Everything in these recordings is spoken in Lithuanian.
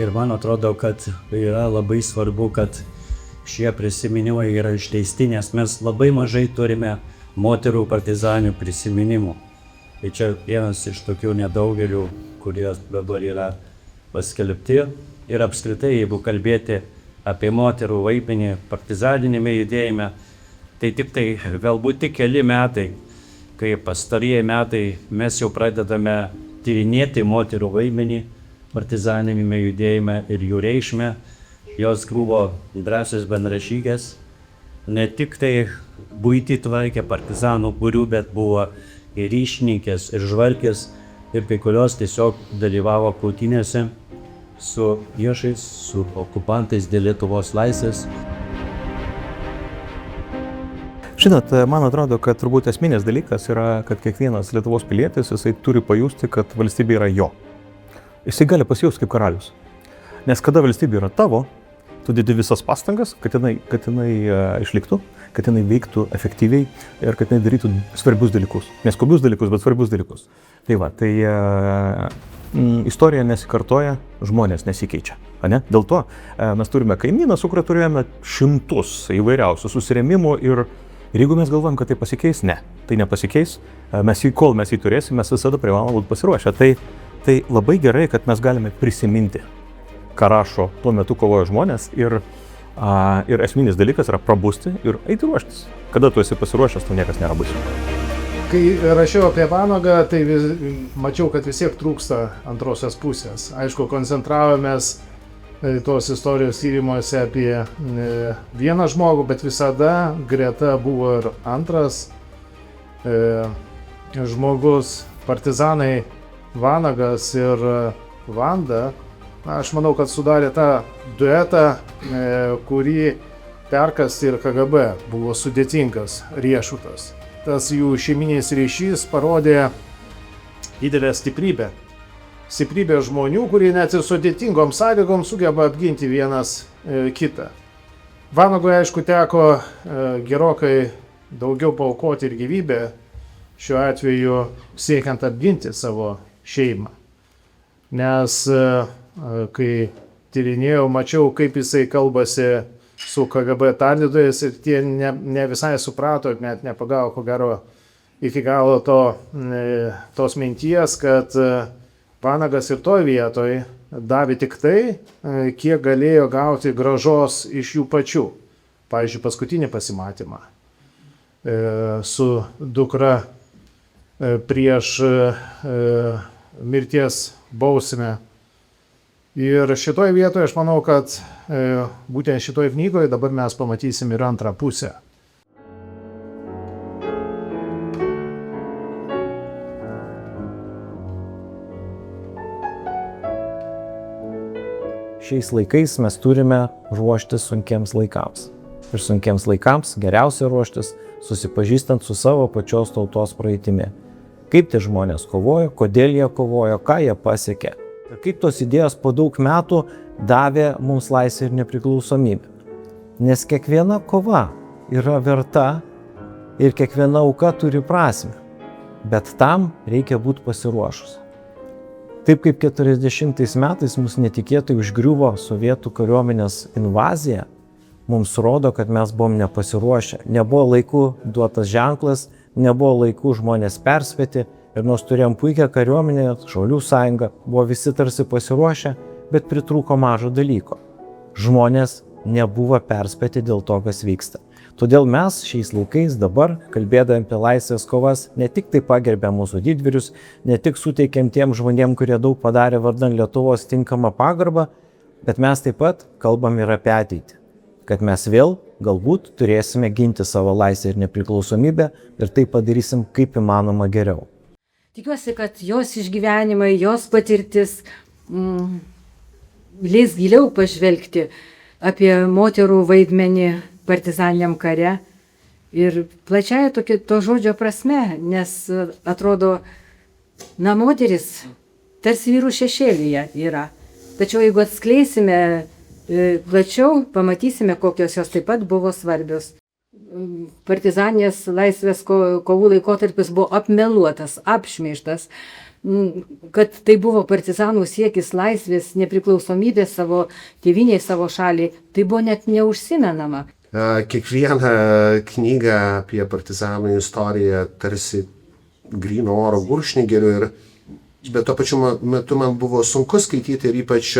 Ir man atrodo, kad yra labai svarbu, kad šie prisiminimai yra išleisti, nes mes labai mažai turime moterų partizanių prisiminimų. Tai čia vienas iš tokių nedaugelių, kurie dabar yra paskelbti. Ir apskritai, jeigu kalbėti apie moterų vaidmenį partizaninėme judėjime, tai tik tai galbūt tik keli metai, kai pastarieji metai mes jau pradedame tyrinėti moterų vaidmenį partizaninėme judėjime ir jų reikšmę. Jos buvo drąsios bendražygės, ne tik tai buitį tvarkė partizanų būrių, bet buvo ir ryšininkės, ir žvalgės, ir kai kurios tiesiog dalyvavo kautynėse su priešais, su okupantais dėl Lietuvos laisvės. Žinot, man atrodo, kad turbūt esminis dalykas yra, kad kiekvienas Lietuvos pilietis, jisai turi pajusti, kad valstybė yra jo. Jisai gali pasijausti kaip karalius. Nes kada valstybė yra tavo, tu dedi visas pastangas, kad jinai išliktų, kad jinai veiktų efektyviai ir kad jinai darytų svarbius dalykus. Ne skubius dalykus, bet svarbius dalykus. Tai va, istorija nesikartoja, žmonės nesikeičia. Ane? Dėl to mes turime kaimyną, su kuriuo turėjome šimtus įvairiausių susirėmimų ir jeigu mes galvojam, kad tai pasikeis, ne, tai nepasikeis. Kol mes jį turėsim, mes visada privalome būti pasiruošę. Tai labai gerai, kad mes galime prisiminti, ką rašo tuo metu kovojo žmonės ir esminis dalykas yra prabusti ir eiti ruoštis. Kada tu esi pasiruošęs, tau niekas nėra baisu. Kai rašiau apie Vanagą, tai mačiau, kad vis tiek trūksta antrosios pusės. Aišku, koncentravomės tos istorijos tyrimuose apie vieną žmogų, bet visada greta buvo ir antras žmogus, partizanai Vanagas ir Vanda. Aš manau, kad sudarė tą duetą, kurį perkasti ir KGB buvo sudėtingas riešutas. Tas jų šeiminiais ryšys parodė didelę stiprybę. Stiprybę žmonių, kurie net ir sudėtingom sąlygom sugeba apginti vienas kitą. Vanagui, aišku, teko gerokai daugiau paaukoti ir gyvybę, šiuo atveju siekiant apginti savo šeimą. Nes kai tyrinėjau, mačiau, kaip jisai kalbasi su KGB tardytojais ir tie ne visai suprato, net nepagavo, ko gero, iki galo tos minties, kad Vanagas ir toj vietoj davė tik tai, kiek galėjo gauti grąžos iš jų pačių. Pavyzdžiui, paskutinį pasimatymą su dukra prieš mirties bausmę. Ir šitoj vietoje aš manau, kad būtent šitoj knygoje dabar mes pamatysim ir antrą pusę. Šiais laikais mes turime ruoštis sunkiems laikams. Ir sunkiems laikams geriausia ruoštis susipažįstant su savo pačios tautos praeitimi. Kaip tie žmonės kovojo, kodėl jie kovojo, ką jie pasiekė. Ir kaip tos idėjos po daug metų davė mums laisvę ir nepriklausomybę. Nes kiekviena kova yra verta ir kiekviena auka turi prasmę. Bet tam reikia būti pasiruošus. Taip kaip 40 metais mus netikėtai užgriuvo sovietų kariuomenės invazija, mums rodo, kad mes buvom nepasiruošę. Nebuvo laiku duotas ženklas, nebuvo laiku žmonės perspėti. Ir nors turėjom puikią kariuomenę, Šaulių sąjungą, buvo visi tarsi pasiruošę, bet pritrūko mažo dalyko. Žmonės nebuvo perspėti dėl to, kas vyksta. Todėl mes šiais laikais dabar, kalbėdami apie laisvės kovas, ne tik tai pagerbėm mūsų didvyrius, ne tik suteikėm tiem žmonėm, kurie daug padarė vardan Lietuvos tinkamą pagarbą, bet mes taip pat kalbam ir apie ateitį. Kad mes vėl galbūt turėsime ginti savo laisvę ir nepriklausomybę ir tai padarysim kaip įmanoma geriau. Tikiuosi, kad jos išgyvenimai, jos patirtis leis giliau pažvelgti apie moterų vaidmenį partizaniniam kare ir plačiai to žodžio prasme, nes atrodo, moteris tarsi vyrų šešėlyje yra. Tačiau jeigu atskleisime plačiau, pamatysime, kokios jos taip pat buvo svarbios. Partizaninės laisvės kovų laikotarpis buvo apmeluotas, apšmeižtas. kad tai buvo partizanų siekis laisvės, nepriklausomybės savo tėviniai, savo šaliai, tai buvo net neužsimenama. Kiekvieną knygą apie partizanų istoriją tarsi gryno oro gurkšnį geriu, bet tuo pačiu metu man buvo sunku skaityti ir ypač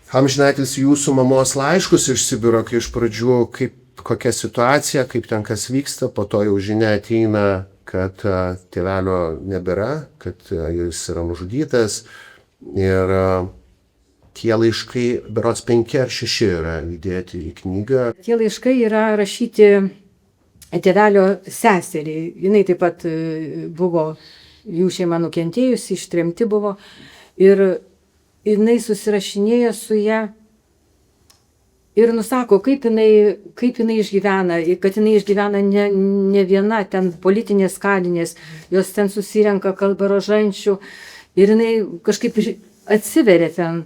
amžinatilsį jūsų mamos laiškus iš Sibiro, kai iš pradžių kokia situacija, kaip ten kas vyksta, po to jau žinia ateina, kad tėvelio nebėra, kad jis yra nužudytas. Ir tie laiškai, berods 5 ar 6 yra įdėti į knygą. Tie laiškai yra rašyti tėvelio seseriai. Jinai taip pat buvo, jų šeima nukentėjusi, ištremti buvo. Ir jinai susirašinėjo su ją ir nusako, kaip jinai išgyvena, kad jinai išgyvena ne viena, ten politinės kalinės, jos ten susirenka, kalba rožančių ir jinai kažkaip atsiveria ten.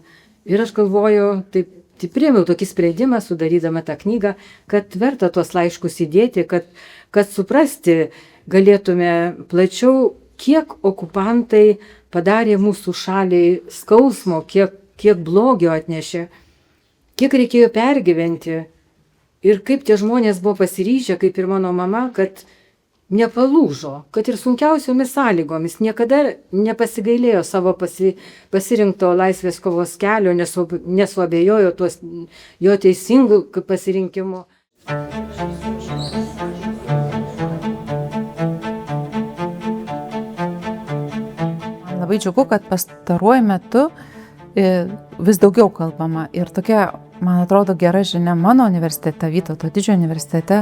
Ir aš galvoju, taip priėmiau tokį sprendimą, sudarydama tą knygą, kad verta tuos laiškus įdėti, kad suprasti galėtume plačiau, kiek okupantai padarė mūsų šaliai skausmo, kiek blogio atnešė, kiek reikėjo pergyventi ir kaip tie žmonės buvo pasiryžę, kaip ir mano mama, kad nepalūžo, kad ir sunkiausiomis sąlygomis niekada nepasigailėjo savo pasirinkto laisvės kovos kelio, nesuabejojo jo teisingų pasirinkimų. Labai džiugu, kad pastaruoju metu vis daugiau kalbama ir tokia, man atrodo, gera žinia mano universitete, Vytauto Didžiojo universitete,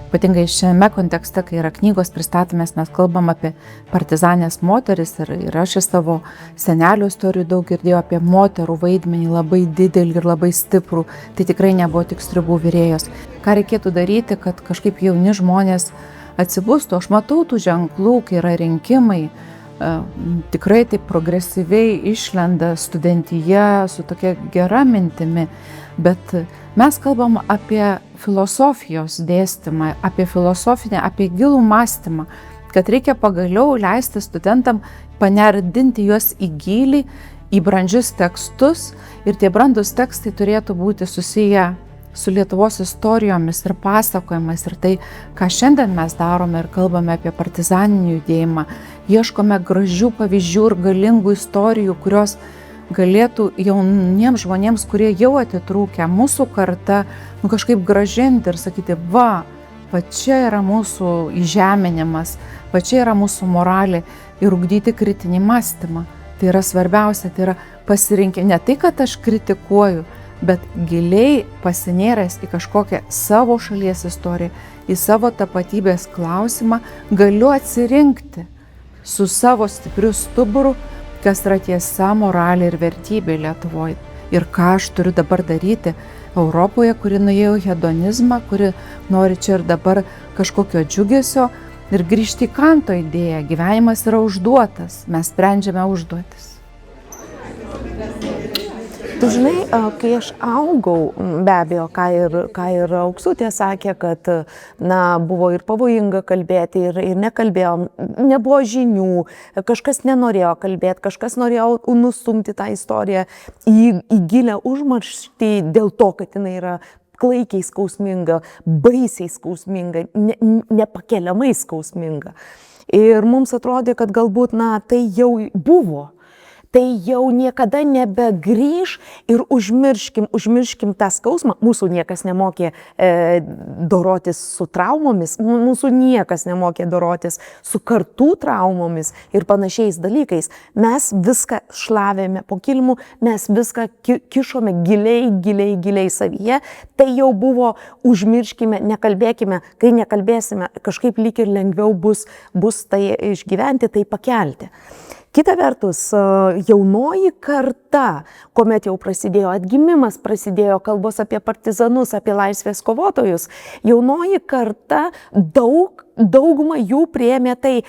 ypatingai šiame kontekste, kai yra knygos pristatomės, mes kalbam apie partizanės moteris ir aš iš savo senelių istorijų daug girdėjau apie moterų vaidmenį labai didelį ir labai stiprų, tai tikrai nebuvo tik stribų virėjos. Ką reikėtų daryti, kad kažkaip jauni žmonės atsibustų, aš matau tų ženklų, kai yra rinkimai, tikrai taip progresyviai išlenda studentyje su tokia gera mintimi, bet mes kalbam apie filosofijos dėstymą, apie filosofinę, apie gilų mąstymą, kad reikia pagaliau leisti studentam panerdinti juos į gilį, į brandžius tekstus ir tie brandus tekstai turėtų būti susiję su Lietuvos istorijomis ir pasakojimais ir tai, ką šiandien mes darome ir kalbame apie partizaninį judėjimą, ieškome gražių pavyzdžių ir galingų istorijų, kurios galėtų jauniems žmonėms, kurie jau atitrūkę, mūsų karta, kažkaip gražinti ir sakyti, va čia yra mūsų įžeminimas, va čia yra mūsų moralė ir ugdyti kritinį mąstymą. Tai yra svarbiausia, tai yra pasirinkti ne tai, kad aš kritikuoju, bet giliai pasinėręs į kažkokią savo šalies istoriją, į savo tapatybės klausimą, galiu atsirinkti su savo stipriu stuburu, kas yra tiesa, moralė ir vertybė Lietuvoje. Ir ką aš turiu dabar daryti Europoje, kuri nuėjo hedonizmą, kuri nori čia ir dabar kažkokio džiugesio ir grįžti į Kanto idėją. Gyvenimas yra užduotas, mes sprendžiame užduotis. Tu žinai, kai aš augau, be abejo, ką ir Auksutė sakė, kad buvo ir pavojinga kalbėti ir nekalbėjom, nebuvo žinių, kažkas nenorėjo kalbėti, kažkas norėjo nustumti tą istoriją į gilę užmarštį dėl to, kad jinai yra klaikiai skausminga, baisiai skausminga, nepakeliamai skausminga. Ir mums atrodė, kad galbūt tai jau buvo. Tai jau niekada nebegrįž ir užmirškim tą skausmą. Mūsų niekas nemokė dorotis su traumomis, mūsų niekas nemokė dorotis su kartų traumomis ir panašiais dalykais. Mes viską šlavėme po kilimu, mes viską kišome giliai savyje. Tai jau buvo, užmirškime, nekalbėkime, kai nekalbėsime, kažkaip lyg ir lengviau bus tai išgyventi, tai pakelti. Kita vertus, jaunoji karta, kuomet jau prasidėjo atgimimas, prasidėjo kalbos apie partizanus, apie laisvės kovotojus, jaunoji karta dauguma jų priėmė tai,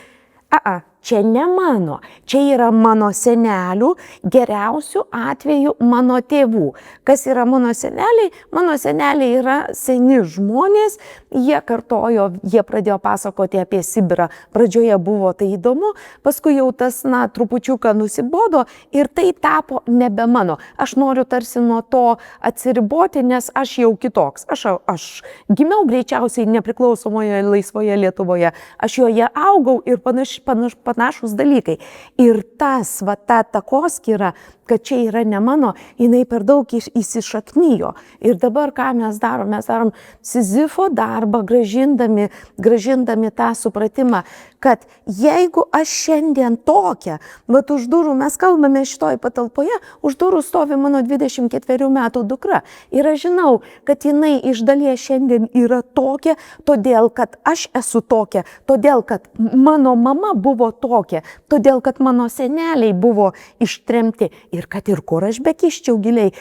čia ne mano, čia yra mano senelių, geriausiu atveju mano tėvų. Kas yra mano seneliai? Mano seneliai yra seni žmonės, jie kartojo, jie pradėjo pasakoti apie Sibirą. Pradžioje buvo tai įdomu, paskui jau tas, trupučiuką nusibodo ir tai tapo nebe mano. Aš noriu tarsi nuo to atsiriboti, nes aš jau kitoks. Aš gimiau greičiausiai nepriklausomoje laisvoje Lietuvoje. Aš joje augau ir panašus dalykai. Ir tas, ta takoskyra, kad čia yra ne mano, jinai per daug įsišaknyjo. Ir dabar ką mes darom? Mes darom Sizifo darbą, grąžindami tą supratimą, kad jeigu aš šiandien tokia, už durų mes kalbame šitoj patalpoje, už durų stovi mano 24 metų dukra. Ir aš žinau, kad jinai iš dalies šiandien yra tokia, todėl kad aš esu tokia, todėl kad mano mama buvo tokia, todėl kad mano seneliai buvo ištremti. Ir kad ir kur aš bekiščiau giliai,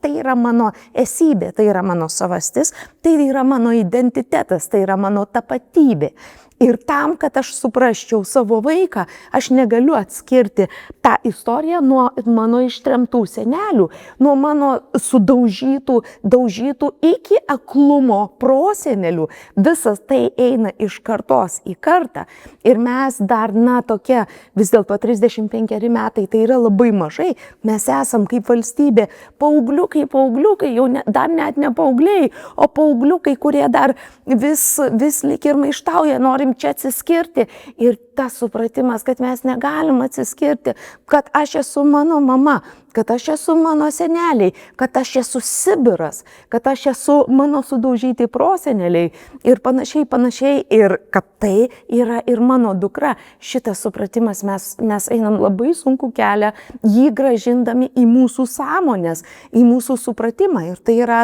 tai yra mano esybė, tai yra mano savastis, tai yra mano identitetas, tai yra mano tapatybė. Ir tam, kad aš suprasčiau savo vaiką, aš negaliu atskirti tą istoriją nuo mano ištremtų senelių, nuo mano daužytų iki aklumo prosenelių. Visas tai eina iš kartos į kartą. Ir mes dar, tokie, vis dėlto 35 metai, tai yra labai mažai. Mes esam kaip valstybė paaugliukai, jau dar net ne paaugliai, o paaugliukai, kurie dar vis lyg ir maištauja, norim čia atsiskirti. Ir tas supratimas, kad mes negalim atsiskirti, kad aš esu mano mama, kad aš esu mano seneliai, kad aš esu Sibiras, kad aš esu mano sudaužyti proseneliai ir panašiai, ir kad tai yra ir mano dukra. Šitas supratimas mes einam labai sunku kelią, jį grąžindami į mūsų sąmonės, į mūsų supratimą. Ir tai yra,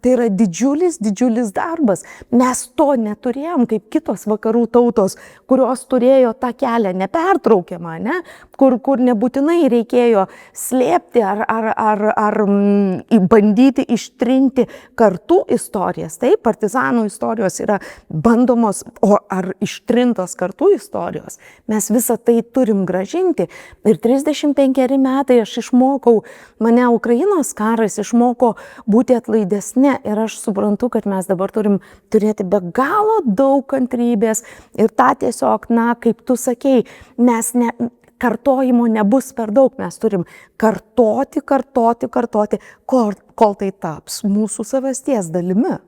tai yra didžiulis darbas. Mes to neturėjom kaip kitos vakarų tautos, kurios turėjo tą kelią nepertraukiamą, kur nebūtinai reikėjo slėpti ar bandyti ištrinti kartų istorijas. Taip, partizanų istorijos yra bandomos, ar ištrintos kartų istorijos. Mes visą tai turim grąžinti. Ir 35 metai aš išmokau, mane Ukrainos karas išmoko būti atlaidesnė ir aš suprantu, kad mes dabar turim turėti be galo daug kantrybės ir tą tiesiog, kaip tu sakei, kartojimo nebus per daug, mes turim kartoti, kol tai taps mūsų savasties dalimi.